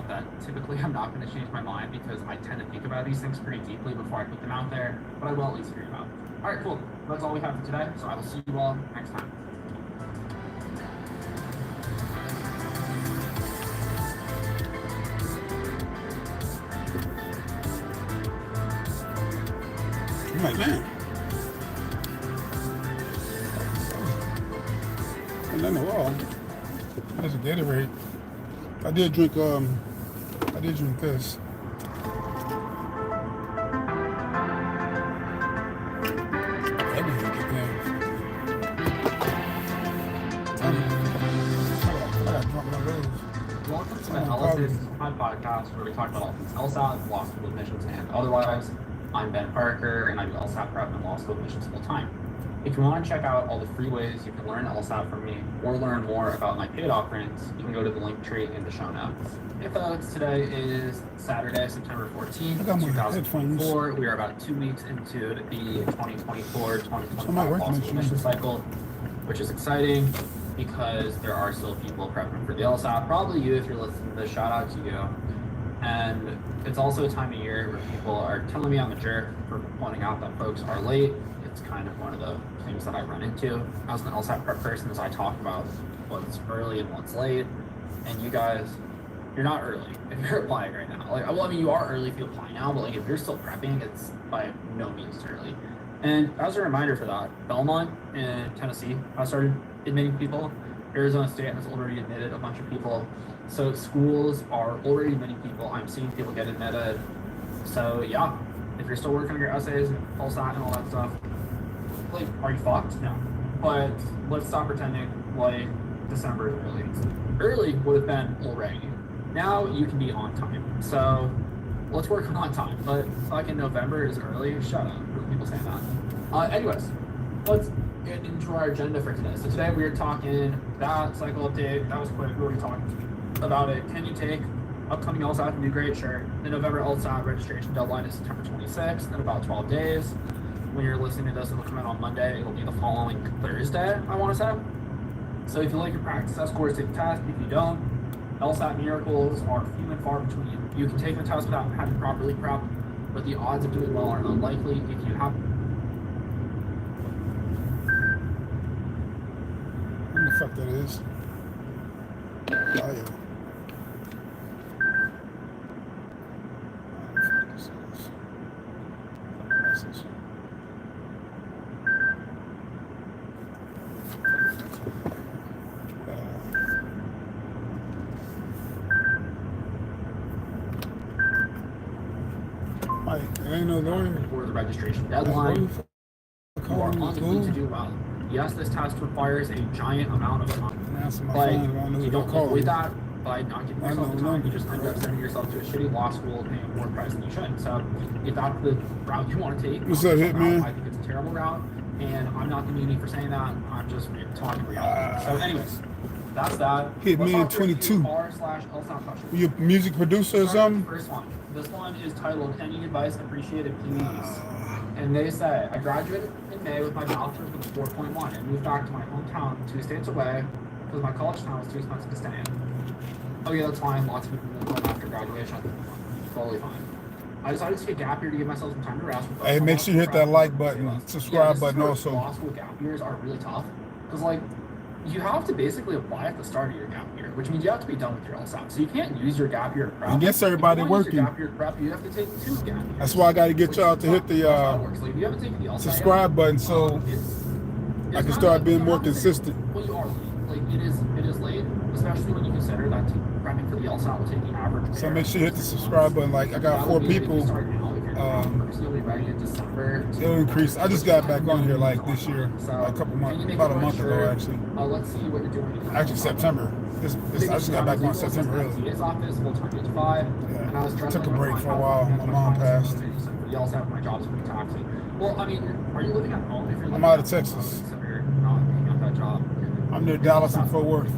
that typically I'm not going to change my mind because I tend to think about these things pretty deeply before I put them out there, but I will at least hear you out. All right, cool. That's all we have for today, so I will see you all next time. I'm like, man. And then the wall. That's a Gatorade. I did drink this. Welcome to the Elephants podcast, where we talk about all things LSAT, law school admissions, and otherwise. I'm Ben Parker, and I do LSAT prep and law school admissions full time. If you want to check out all the free ways you can learn LSAT from me, or learn more about my paid offerings, you can go to the link tree in the show notes. Today is Saturday, September 14th, 2024. We are about 2 weeks into the 2024-2025 law school admission cycle, which is exciting because there are still people prepping for the LSAT. Probably you if you're listening to this, shout out to you. And it's also a time of year where people are telling me I'm a jerk for pointing out that folks are late. It's kind of one of the things that I run into as an LSAT prep person, as I talk about what's early and what's late. And you guys, you're not early if you're applying right now. Like, well, I mean, you are early if you apply now, but like if you're still prepping, it's by no means early. And as a reminder for that, Belmont in Tennessee has started admitting people. Arizona State has already admitted a bunch of people. So schools are already admitting people. I'm seeing people get admitted. So yeah, if you're still working on your essays and LSAT and all that stuff, like, are you fucked? No. But let's stop pretending like December is early. Early would have been already. Now you can be on time. So let's work on time. But fucking November is early. Shut up. What are people saying that? Anyways, let's get into our agenda for today. So today we are talking that cycle update. That was quick. We already talked about it. Can you take upcoming LSAT and do great? Sure. The November LSAT registration deadline is September 26th in about 12 days. When you're listening to this, it'll come out on Monday. It'll be the following Thursday, I want to say. So if you like your practice test scores, take the test. If you don't, LSAT miracles are few and far between. You can take the test without having properly prepped, but the odds of doing well are unlikely if you have. What the fuck that is? Bio. Ain't no lawyer. Before the registration deadline, you are unlikely to do well. Yes, this test requires a giant amount of time, but you don't avoid that by not giving yourself the time. You just end up sending yourself to a shitty law school paying more price than you should. So if that's the route you want to take, what's that, Hitman? I think it's a terrible route, and I'm not the meanie for saying that. I'm just talking reality. So anyways, that's that. Hitman 22. You a music producer or something? First one. This one is titled "Any Advice Appreciated, Please." And they say, I graduated in May with my bachelor's with a 4.1 and moved back to my hometown 2 states away because my college town was too expensive to stay in. Okay, that's fine. Lots of people move home after graduation. Totally fine. I decided to take a gap year to give myself some time to rest. Hey, make sure you hit that like button, subscribe button also. Law school gap years are really tough because, like, you have to basically apply at the start of your gap year, which means you have to be done with your LSAT. So you can't use your gap year to prep. I guess everybody working. Gap year to prep, you have to take 2 gap years. That's why I got to get y'all to hit the subscribe button so I can start being more consistent. Well, you are late. Like, it is late, especially when you consider that prepping for the LSAT will take the average. So make sure you hit the subscribe button. Like, I got 4 people. It'll increase. I just got back on here like this year, like a couple months, about a month ago actually. Let's see what you're doing. Actually, September. I just got back on September early. Yeah. Took a break for a while. My mom passed. You also have my job's pretty taxing. Well, I mean, are you living at home? If you're I'm out of Texas. I'm near Dallas and Fort Worth,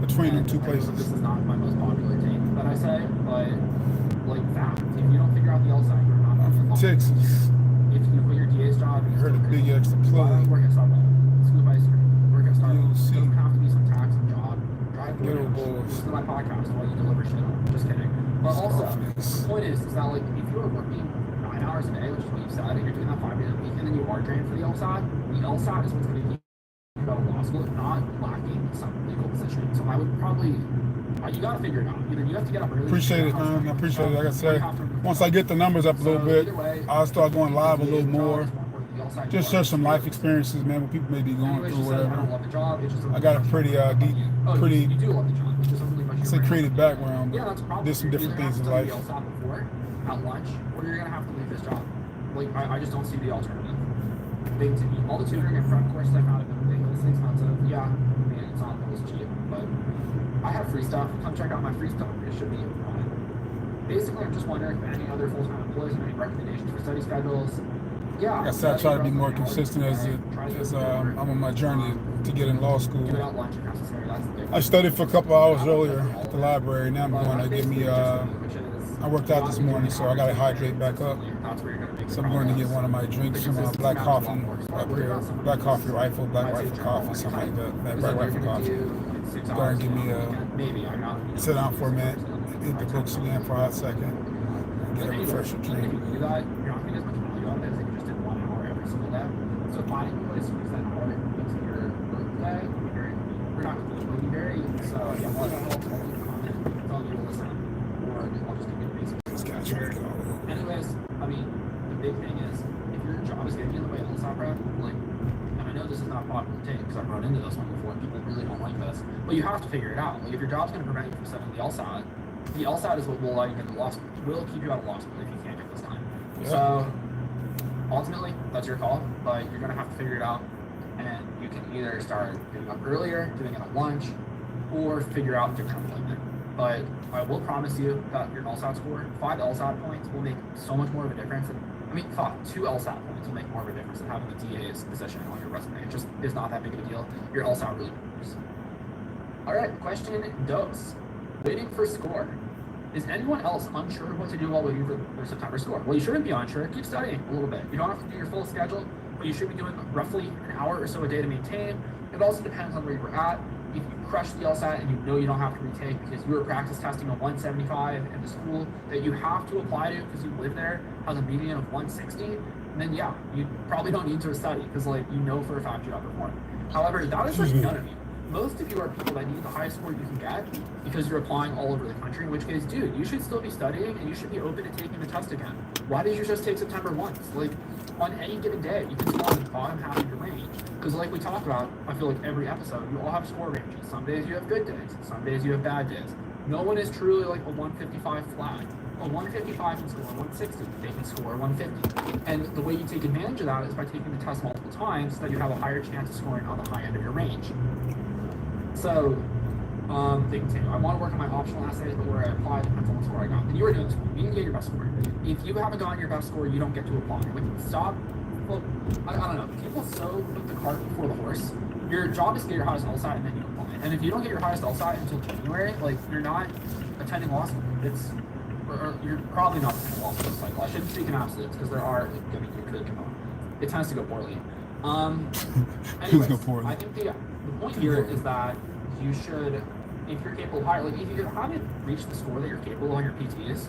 between them 2 places. This is not my most popular take that I say, but like fact, if you don't figure out the LSAT, you're not. I'm from Texas. If you quit your DA's job, you heard a big extra plug. Work at Starbucks, school by work at Starbucks. It doesn't have to be some taxing job. Drive boys. Listen to my podcast while you deliver shit. Just kidding. But also, the point is that like if you are working 9 hours a day, which is what you said, and you're doing that 5 days a week, and then you are trained for the LSAT is what's going to keep you out of law school, not lacking some legal position. So I would probably, you got to figure it out. Either you have to get up early. Appreciate it, man. I appreciate it. Like I said, once I get the numbers up a little bit, I'll start going live a little more. Just share some life experiences, man, what people may be going through, whatever. I got a pretty creative background, but did some different things in life. At lunch, or you're gonna have to leave this job. Like I just don't see the alternative. All the tutoring and prep courses I found have been ridiculously expensive. Yeah, I mean it's not always cheap, but I have free stuff. Come check out my free stuff. It should be fine. Basically, I'm just wondering if any other full-time employees have any recommendations for study schedules. Yeah, like I said, I try to be more consistent as I'm on my journey to get in law school. I studied for a couple hours earlier at the library. Now I'm going to get me. I worked out this morning, so I got to hydrate back up. So I'm going to get one of my drinks, some black coffee up here, black coffee rifle, black rifle coffee, something like that. Black rifle coffee. Go and give me sit down for a minute, hit the books again for a hot second, get a refresher drink. So finding a place to use that hour into your workday, you're not going to be very. So yeah, I'll help comment, tell you to listen, or I'll just give you the basics. Anyways, I mean, the big thing is if your job is getting in the way of LSAT prep, like, and I know this is not a popular take because I've run into this one before. People really don't like this, but you have to figure it out. Like, if your job's going to prevent you from studying the LSAT is what will allow you to get the law school. Will keep you out of law school if you can't get this time. Yeah. So. Ultimately, that's your call, but you're going to have to figure it out, and you can either start getting up earlier, doing it at lunch, or figure out different employment. But I will promise you that your LSAT score, 5 LSAT points will make so much more of a difference. And, 2 LSAT points will make more of a difference than having the DA's position on your resume. It just is not that big of a deal. Your LSAT really matters. All right, question dose. Waiting for score. Is anyone else unsure what to do while waiting for their September score? Well, you shouldn't be unsure. Keep studying a little bit. You don't have to do your full schedule, but you should be doing roughly an hour or so a day to maintain. It also depends on where you were at. If you crush the LSAT and you know you don't have to retake because you were practice testing a 175 and the school that you have to apply to because you live there has a median of 160, then yeah, you probably don't need to study because you know for a fact you outperform. However, that is none of you. Most of you are people that need the highest score you can get because you're applying all over the country, in which case, dude, you should still be studying and you should be open to taking the test again. Why did you just take September once? On any given day, you can score in the bottom half of your range. Because like we talked about, I feel like every episode, you all have score ranges. Some days you have good days, some days you have bad days. No one is truly like a 155 flat. A 155 can score 160, they can score 150. And the way you take advantage of that is by taking the test multiple times so that you have a higher chance of scoring on the high end of your range. So, they continue. I want to work on my optional essays, but where I apply depends on what score I got. And you are doing this one. You can get your best score. If you haven't gotten your best score, you don't get to apply. Stop. Well, I don't know. People so put the cart before the horse. Your job is to get your highest LSAT and then you apply. And if you don't get your highest LSAT until January, you're not attending law school. Or you're probably not attending law school cycle. I shouldn't speak in absolutes because there are it tends to go poorly. Anyways, I think the point here is that you should, if you're capable of higher, if you haven't reached the score that you're capable on your PTs,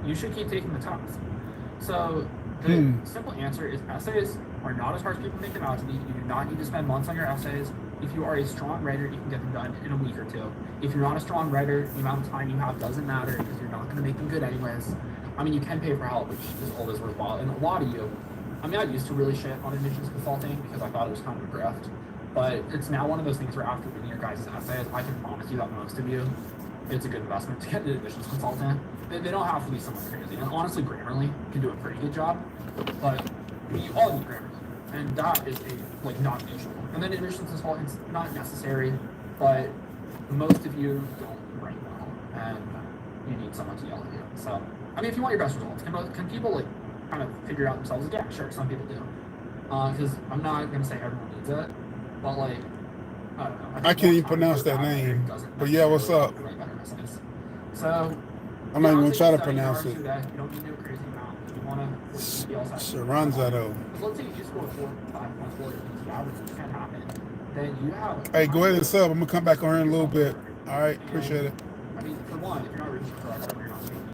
you should keep taking the test. So the simple answer is essays are not as hard as people make them out to be. You do not need to spend months on your essays. If you are a strong writer, you can get them done in a week or two. If you're not a strong writer, the amount of time you have doesn't matter because you're not going to make them good anyways. You can pay for help, which is always worthwhile. And a lot of you, I used to really shit on admissions consulting because I thought it was kind of a grift. But it's now one of those things where after reading your guys' essays, I can promise you that most of you, it's a good investment to get an admissions consultant. They don't have to be someone crazy. And honestly, Grammarly can do a pretty good job. But you all need Grammarly. And that is non-negotiable. And then admissions consultants, not necessary, but most of you don't write well. And you need someone to yell at you. So, if you want your best results, can people kind of figure out themselves? Yeah, sure, some people do. Because I'm not going to say everyone needs it. But I don't know. I can't even pronounce that name. But yeah, what's up? So I'm not even gonna try to pronounce it. You don't need to do a crazy amount. You want to Sharanzado. Let's say you score 4 or 5 points below your average, which can happen. Then you have. Hey, go ahead and sub. I'm gonna come back on here in a little bit. All right, appreciate it. I mean, for one, if you're not reaching for our